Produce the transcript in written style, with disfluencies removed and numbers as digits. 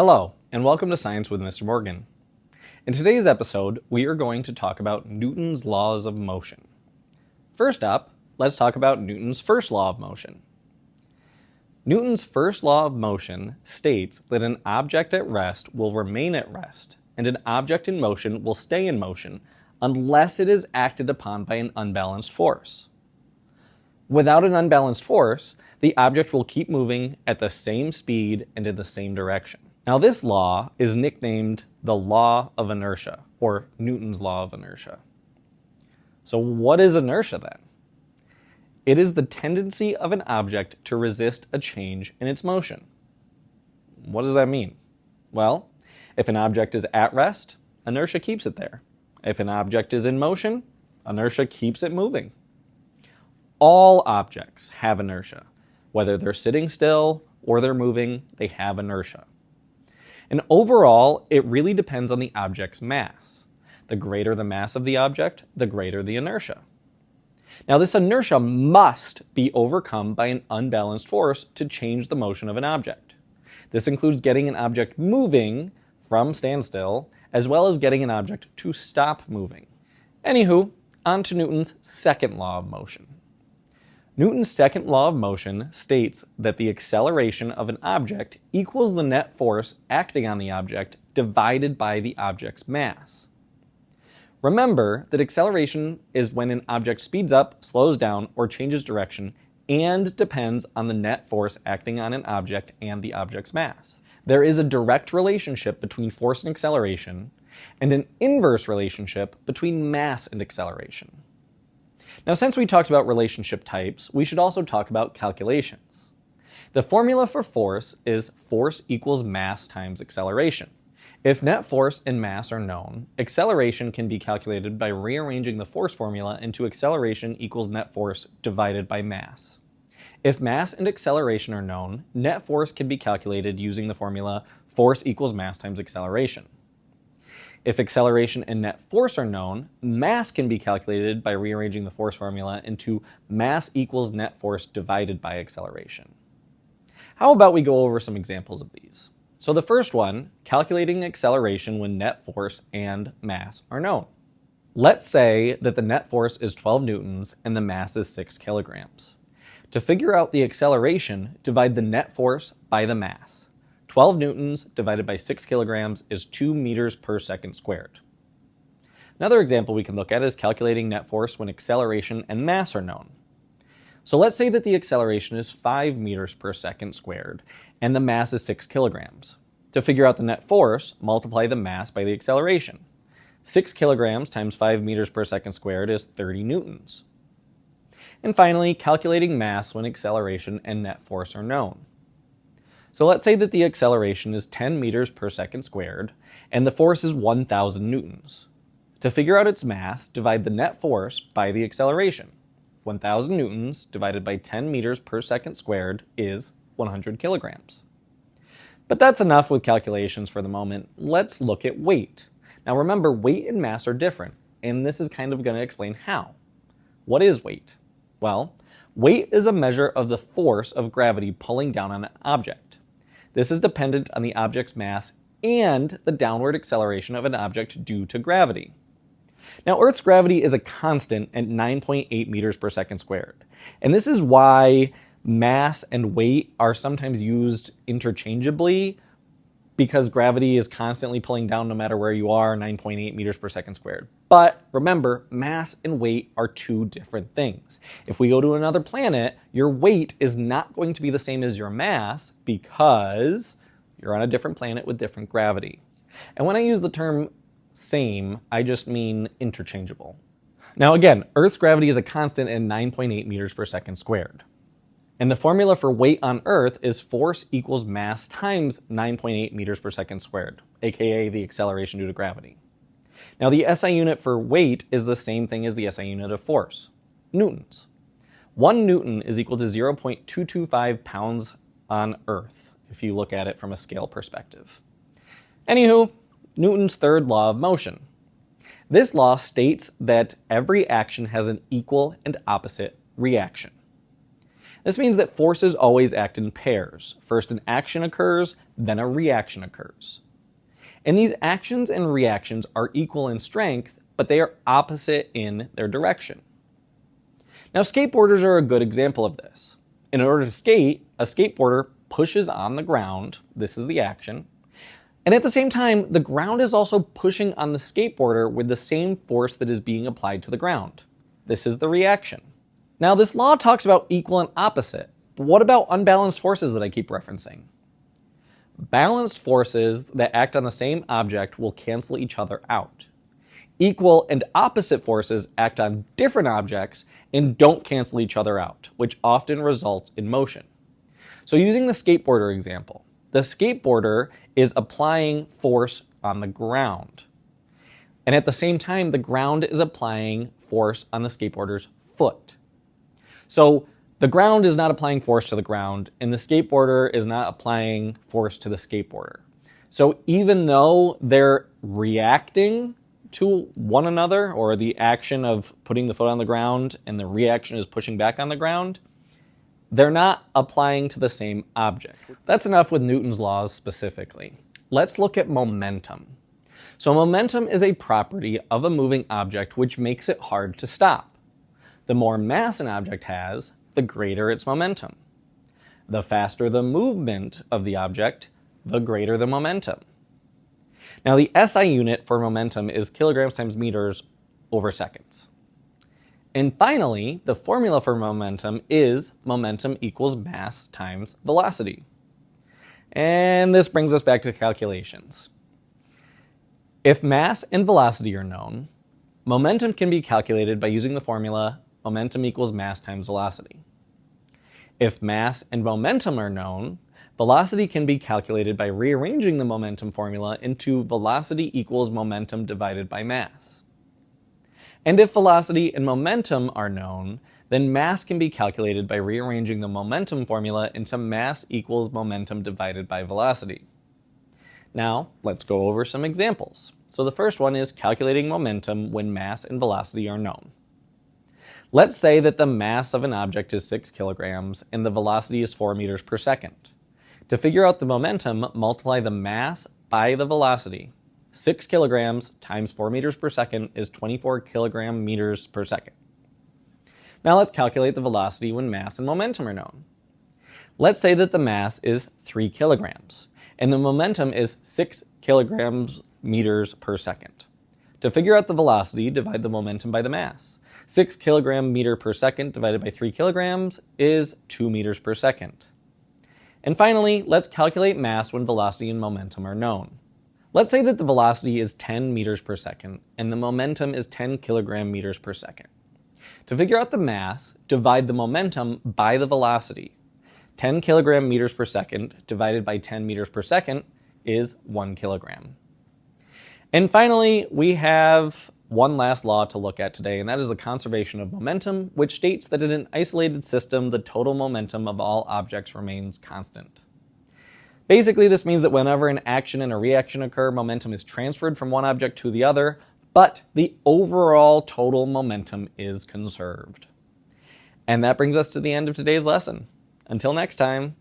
Hello, and welcome to Science with Mr. Morgan. In today's episode, we are going to talk about Newton's laws of motion. First up, let's talk about Newton's first law of motion. Newton's first law of motion states that an object at rest will remain at rest, and an object in motion will stay in motion unless it is acted upon by an unbalanced force. Without an unbalanced force, the object will keep moving at the same speed and in the same direction. Now, this law is nicknamed the law of inertia, or Newton's law of inertia. So what is inertia then? It is the tendency of an object to resist a change in its motion. What does that mean? Well, if an object is at rest, inertia keeps it there. If an object is in motion, inertia keeps it moving. All objects have inertia. Whether they're sitting still or they're moving, they have inertia. And overall, it really depends on the object's mass. The greater the mass of the object, the greater the inertia. Now, this inertia must be overcome by an unbalanced force to change the motion of an object. This includes getting an object moving from standstill, as well as getting an object to stop moving. Anywho, on to Newton's second law of motion. Newton's second law of motion states that the acceleration of an object equals the net force acting on the object divided by the object's mass. Remember that acceleration is when an object speeds up, slows down, or changes direction, and depends on the net force acting on an object and the object's mass. There is a direct relationship between force and acceleration, and an inverse relationship between mass and acceleration. Now, since we talked about relationship types, we should also talk about calculations. The formula for force is force equals mass times acceleration. If net force and mass are known, acceleration can be calculated by rearranging the force formula into acceleration equals net force divided by mass. If mass and acceleration are known, net force can be calculated using the formula force equals mass times acceleration. If acceleration and net force are known, mass can be calculated by rearranging the force formula into mass equals net force divided by acceleration. How about we go over some examples of these? So the first one, calculating acceleration when net force and mass are known. Let's say that the net force is 12 newtons and the mass is 6 kilograms. To figure out the acceleration, divide the net force by the mass. 12 newtons divided by 6 kilograms is 2 meters per second squared. Another example we can look at is calculating net force when acceleration and mass are known. So let's say that the acceleration is 5 meters per second squared and the mass is 6 kilograms. To figure out the net force, multiply the mass by the acceleration. 6 kilograms times 5 meters per second squared is 30 newtons. And finally, calculating mass when acceleration and net force are known. So let's say that the acceleration is 10 meters per second squared, and the force is 1,000 newtons. To figure out its mass, divide the net force by the acceleration. 1,000 newtons divided by 10 meters per second squared is 100 kilograms. But that's enough with calculations for the moment. Let's look at weight. Now remember, weight and mass are different, and this is kind of going to explain how. What is weight? Well, weight is a measure of the force of gravity pulling down on an object. This is dependent on the object's mass and the downward acceleration of an object due to gravity. Now, Earth's gravity is a constant at 9.8 meters per second squared. And this is why mass and weight are sometimes used interchangeably, because gravity is constantly pulling down no matter where you are, 9.8 meters per second squared. But remember, mass and weight are two different things. If we go to another planet, your weight is not going to be the same as your mass because you're on a different planet with different gravity. And when I use the term same, I just mean interchangeable. Now again, Earth's gravity is a constant at 9.8 meters per second squared. And the formula for weight on Earth is force equals mass times 9.8 meters per second squared, aka the acceleration due to gravity. Now the SI unit for weight is the same thing as the SI unit of force, newtons. 1 newton is equal to 0.225 pounds on Earth, if you look at it from a scale perspective. Anywho, Newton's third law of motion. This law states that every action has an equal and opposite reaction. This means that forces always act in pairs. First an action occurs, then a reaction occurs. And these actions and reactions are equal in strength, but they are opposite in their direction. Now, skateboarders are a good example of this. In order to skate, a skateboarder pushes on the ground, this is the action, and at the same time, the ground is also pushing on the skateboarder with the same force that is being applied to the ground. This is the reaction. Now, this law talks about equal and opposite, but what about unbalanced forces that I keep referencing? Balanced forces that act on the same object will cancel each other out. Equal and opposite forces act on different objects and don't cancel each other out, which often results in motion. So using the skateboarder example, the skateboarder is applying force on the ground. And at the same time, the ground is applying force on the skateboarder's foot. So the ground is not applying force to the ground, and the skateboarder is not applying force to the skateboarder. So even though they're reacting to one another, or the action of putting the foot on the ground and the reaction is pushing back on the ground, they're not applying to the same object. That's enough with Newton's laws specifically. Let's look at momentum. So momentum is a property of a moving object which makes it hard to stop. The more mass an object has, the greater its momentum. The faster the movement of the object, the greater the momentum. Now the SI unit for momentum is kilograms times meters over seconds. And finally, the formula for momentum is momentum equals mass times velocity. And this brings us back to calculations. If mass and velocity are known, momentum can be calculated by using the formula momentum equals mass times velocity. If mass and momentum are known, velocity can be calculated by rearranging the momentum formula into velocity equals momentum divided by mass. And if velocity and momentum are known, then mass can be calculated by rearranging the momentum formula into mass equals momentum divided by velocity. Now, let's go over some examples. So the first one is calculating momentum when mass and velocity are known. Let's say that the mass of an object is 6 kilograms and the velocity is 4 meters per second. To figure out the momentum, multiply the mass by the velocity. 6 kilograms times 4 meters per second is 24 kilogram meters per second. Now let's calculate the velocity when mass and momentum are known. Let's say that the mass is 3 kilograms and the momentum is 6 kilograms meters per second. To figure out the velocity, divide the momentum by the mass. 6 kilogram meter per second divided by 3 kilograms is 2 meters per second. And finally, let's calculate mass when velocity and momentum are known. Let's say that the velocity is 10 meters per second and the momentum is 10 kilogram meters per second. To figure out the mass, divide the momentum by the velocity. 10 kilogram meters per second divided by 10 meters per second is 1 kilogram. And finally, we have one last law to look at today, and that is the conservation of momentum, which states that in an isolated system, the total momentum of all objects remains constant. Basically, this means that whenever an action and a reaction occur, momentum is transferred from one object to the other, but the overall total momentum is conserved. And that brings us to the end of today's lesson. Until next time.